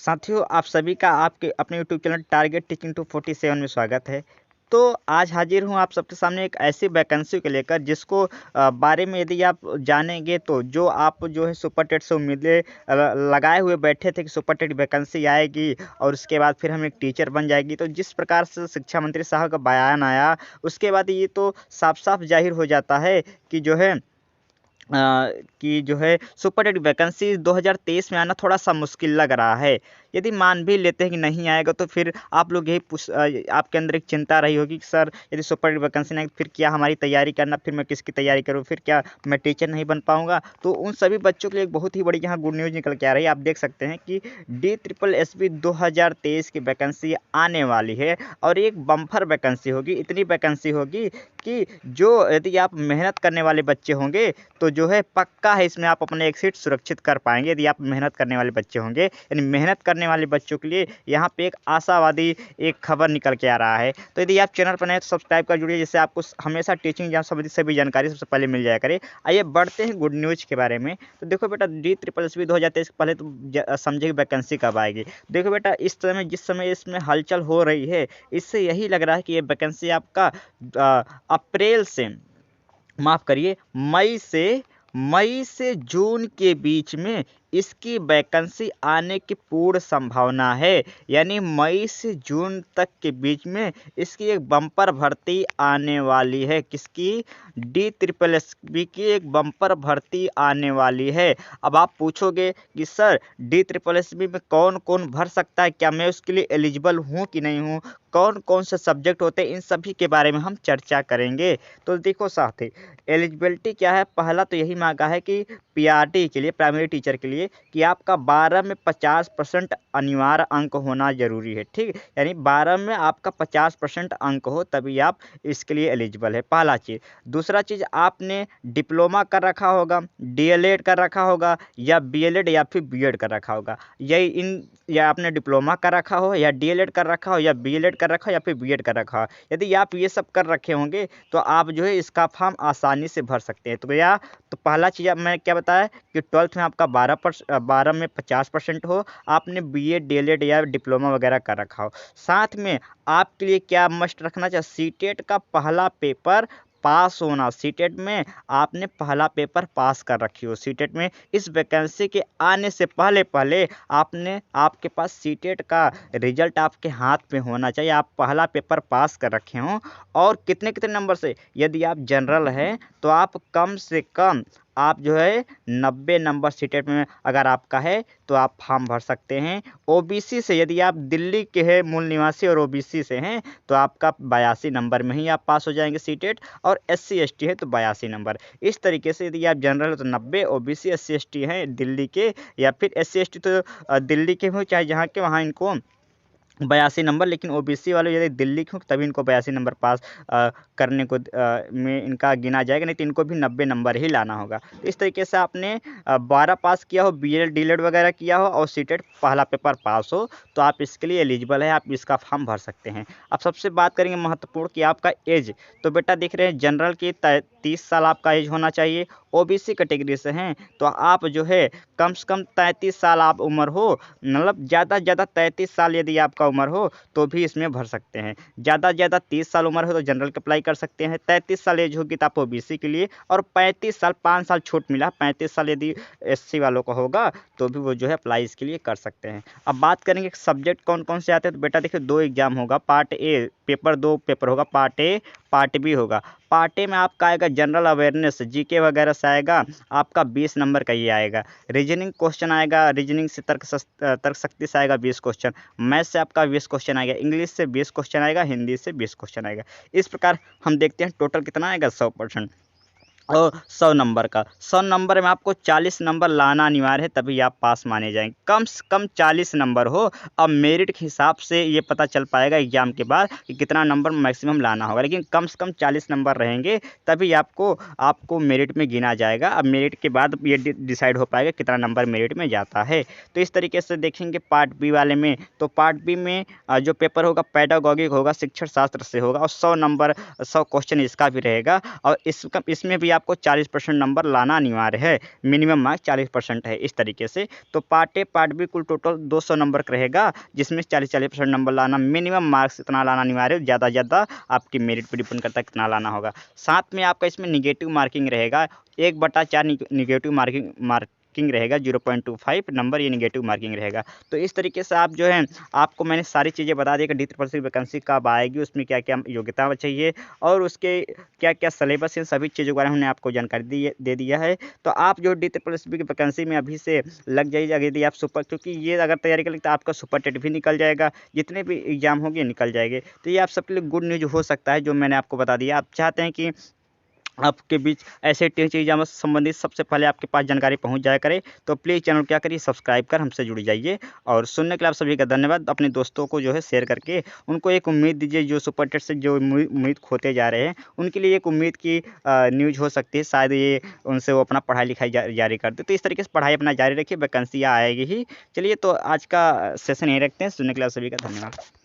साथियों, आप सभी का आपके अपने यूट्यूब चैनल टारगेट टीचिंग 247 में स्वागत है। तो आज हाजिर हूँ आप सबके सामने एक ऐसी वैकेंसी को लेकर जिसको बारे में यदि आप जानेंगे तो जो आप जो है सुपर टेट से उम्मीदें लगाए हुए बैठे थे कि सुपर टेट वैकेंसी आएगी और उसके बाद फिर हम एक टीचर बन जाएगी। तो जिस प्रकार से शिक्षा मंत्री साहब का बयान आया, उसके बाद ये तो साफ साफ जाहिर हो जाता है कि जो है सुपर टेट वैकेंसी 2023 में आना थोड़ा-सा मुश्किल लग रहा है। यदि मान भी लेते हैं कि नहीं आएगा तो फिर आप लोग आपके अंदर एक चिंता रही होगी कि सर यदि सुपर टेट वैकेंसी नहीं, फिर क्या हमारी तैयारी करना, फिर मैं किसकी तैयारी करूँ, फिर क्या मैं टीचर नहीं बन पाऊँगा? तो उन सभी बच्चों के लिए एक बहुत ही बड़ी यहाँ गुड न्यूज़ निकल के आ रही है। आप देख सकते हैं कि DSSB 2023 की वैकेंसी आने वाली है और एक बम्पर वैकेंसी होगी। इतनी वैकेंसी होगी कि जो यदि आप मेहनत करने वाले बच्चे होंगे तो जो है पक्का है इसमें आप अपने एक सीट सुरक्षित कर पाएंगे। यदि आप मेहनत करने वाले बच्चे होंगे, यानी मेहनत करने वाले बच्चों के लिए यहाँ पे एक आशावादी एक खबर निकल के आ रहा है। तो यदि आप चैनल पर नए तो सब्सक्राइब कर जुड़िए, जिससे आपको हमेशा टीचिंग एग्जाम संबंधित सभी जानकारी सबसे पहले मिल जाया करे। आइए बढ़ते हैं गुड न्यूज़ के बारे में। तो देखो बेटा, DSSB 2023 पहले तो समझे कि वैकेंसी कब आएगी। देखो बेटा, जिस समय इसमें हलचल हो रही है, इससे यही लग रहा है कि ये वैकेंसी आपका अप्रैल से, माफ़ करिए, मई से जून के बीच में इसकी वैकेंसी आने की पूर्ण संभावना है। यानी मई से जून तक के बीच में इसकी एक बम्पर भर्ती आने वाली है। किसकी? DSSB की एक बम्पर भर्ती आने वाली है। अब आप पूछोगे कि सर DSSB में कौन कौन भर सकता है, क्या मैं उसके लिए एलिजिबल हूँ कि नहीं हूँ, कौन कौन से सब्जेक्ट होते हैं, इन सभी के बारे में हम चर्चा करेंगे। तो देखो साथी, एलिजिबिलिटी क्या है? पहला तो यही मांगा है कि PRT के लिए, प्राइमरी टीचर के लिए, कि आपका 12 में 50% अनिवार्य अंक होना जरूरी है। ठीक, यानी 12 में आपका 50% अंक हो तभी आप इसके लिए एलिजिबल है, पहला चीज़। दूसरा चीज़, आपने डिप्लोमा कर रखा होगा, DLED कर रखा होगा, या BLED या फिर BEd कर रखा होगा। या आपने डिप्लोमा कर रखा हो, या DLED कर रखा हो, या BLED कर रखा हो, या फिर BEd कर रखा हो। यदि आप ये सब कर रखे होंगे तो आप जो है इसका फॉर्म आसानी से भर सकते हैं। तो पहला चीज़ अब मैंने क्या बताया कि 12th में आपका 12 में 50% हो, आपने BA DLED या डिप्लोमा वगैरह कर रखा हो। साथ में आपके लिए क्या मस्ट रखना चाहिए? सीटेट का पहला पेपर पास होना। सीटेट में आपने पहला पेपर पास कर रखी हो। सीटेट में इस वैकेंसी के आने से पहले पहले आपके पास सीटेट का रिजल्ट आपके हाथ में होना चाहिए। आप पहला पेपर पास कर रखे हों। और कितने कितने नंबर से? यदि आप जनरल हैं तो आप कम से कम आप जो है 90 नंबर सीटेट में अगर आपका है तो आप फॉर्म भर सकते हैं। OBC से, यदि आप दिल्ली के हैं मूल निवासी और OBC से हैं तो आपका 82 नंबर में ही आप पास हो जाएंगे सीटेट, और SC ST है तो 82 नंबर। इस तरीके से यदि आप जनरल हो तो 90, OBC SC ST हैं दिल्ली के, या फिर SC ST तो दिल्ली के हो चाहे जहाँ के, वहाँ इनको 82 नंबर। लेकिन OBC वाले यदि दिल्ली के हों तभी इनको 82 नंबर पास करने को में इनका गिना जाएगा, नहीं तो इनको भी 90 नंबर ही लाना होगा। तो इस तरीके से आपने 12 पास किया हो, BLED DLED वगैरह किया हो और सीटेट पहला पेपर पास हो तो आप इसके लिए एलिजिबल है, आप इसका फॉर्म भर सकते हैं। अब सबसे बात करेंगे महत्वपूर्ण कि आपका एज। तो बेटा देख रहे हैं, जनरल की 30 साल आपका एज होना चाहिए। OBC कैटेगरी से हैं तो आप जो है कम से कम 33 साल आप उम्र हो, मतलब ज़्यादा से ज़्यादा 33 साल यदि आपका उम्र हो तो भी इसमें भर सकते हैं। ज़्यादा से ज़्यादा 30 साल उम्र हो तो जनरल के अप्लाई कर सकते हैं। 33 साल एज होगी तो आप OBC के लिए, और 35 साल, 5 साल छूट मिला, 35 साल यदि SC वालों का होगा तो भी वो जो है अप्लाई इसके लिए कर सकते हैं। अब बात करेंगे सब्जेक्ट कौन कौन से आते हैं। तो बेटा देखिए, 2 एग्जाम होगा। पार्ट ए पेपर, 2 पेपर होगा, पार्ट ए पार्ट बी होगा। पार्ट ए में आपका आएगा जनरल अवेयरनेस, GK वगैरह से आएगा, आपका 20 नंबर का ये आएगा। रीजनिंग क्वेश्चन आएगा, रीजनिंग से तर्क शक्ति से आएगा 20 क्वेश्चन, मैथ से आपका 20 क्वेश्चन आएगा, इंग्लिश से 20 क्वेश्चन आएगा, हिंदी से 20 क्वेश्चन आएगा। इस प्रकार हम देखते हैं टोटल कितना आएगा, 100%। और 100 नंबर का, 100 नंबर में आपको 40 नंबर लाना अनिवार्य है तभी आप पास माने जाएंगे। कम से कम 40 नंबर हो। अब मेरिट के हिसाब से ये पता चल पाएगा एग्जाम के बाद कि कितना नंबर मैक्सिमम लाना होगा, लेकिन कम से कम 40 नंबर रहेंगे तभी आपको मेरिट में गिना जाएगा। अब मेरिट के बाद ये डिसाइड हो पाएगा कितना नंबर मेरिट में जाता है। तो इस तरीके से देखेंगे पार्ट बी वाले में। तो पार्ट बी में जो पेपर होगा पेडागॉगिक होगा, शिक्षण शास्त्र से होगा, और 100 नंबर 100 क्वेश्चन इसका भी रहेगा। और इसमें भी आपको 40% नंबर लाना अनिवार्य है, मिनिमम मार्क्स 40% है इस तरीके से। तो पार्ट ए पार्ट बी कुल टोटल 200 नंबर का रहेगा, जिसमें 40% नंबर लाना, मिनिमम मार्क्स इतना लाना अनिवार्य है, ज़्यादा ज़्यादा आपकी मेरिट पर डिपेंड करता है कितना लाना होगा। साथ में आपका इसमें निगेटिव मार्किंग रहेगा, 1/4 निगेटिव मार्किंग रहेगा, 0.25 नंबर ये निगेटिव मार्किंग रहेगा। तो इस तरीके से आप जो है, आपको मैंने सारी चीज़ें बता दी कि D-SSC वैकेंसी कब आएगी, उसमें क्या क्या योग्यता चाहिए और उसके क्या क्या सिलेबस है, सभी चीज़ों के बारे में हमने आपको जानकारी दे दिया है। तो आप जो D-SSC की वैकेंसी में अभी से लग जाइए, यदि आप सुपर, क्योंकि ये अगर तैयारी करेंगे तो आपका सुपर टेट भी निकल जाएगा, जितने भी एग्जाम होंगे निकल जाएंगे। तो ये आप सबके लिए गुड न्यूज़ हो सकता है जो मैंने आपको बता दिया। आप चाहते हैं कि आपके बीच ऐसे एग्जाम से संबंधित सबसे पहले आपके पास जानकारी पहुंच जाया करे, तो प्लीज़ चैनल क्या करिए, सब्सक्राइब कर हमसे जुड़ जाइए। और सुनने के लिए आप सभी का धन्यवाद। अपने दोस्तों को जो है शेयर करके उनको एक उम्मीद दीजिए, जो सुपर टेट से जो उम्मीद खोते जा रहे हैं, उनके लिए एक उम्मीद की न्यूज़ हो सकती है, शायद ये उनसे वो अपना पढ़ाई लिखाई जारी कर दे। तो इस तरीके से पढ़ाई अपना जारी रखिए, वैकेंसियाँ आएगी ही। चलिए, तो आज का सेशन यहीं रखते हैं। सुनने के लिए आप सभी का धन्यवाद।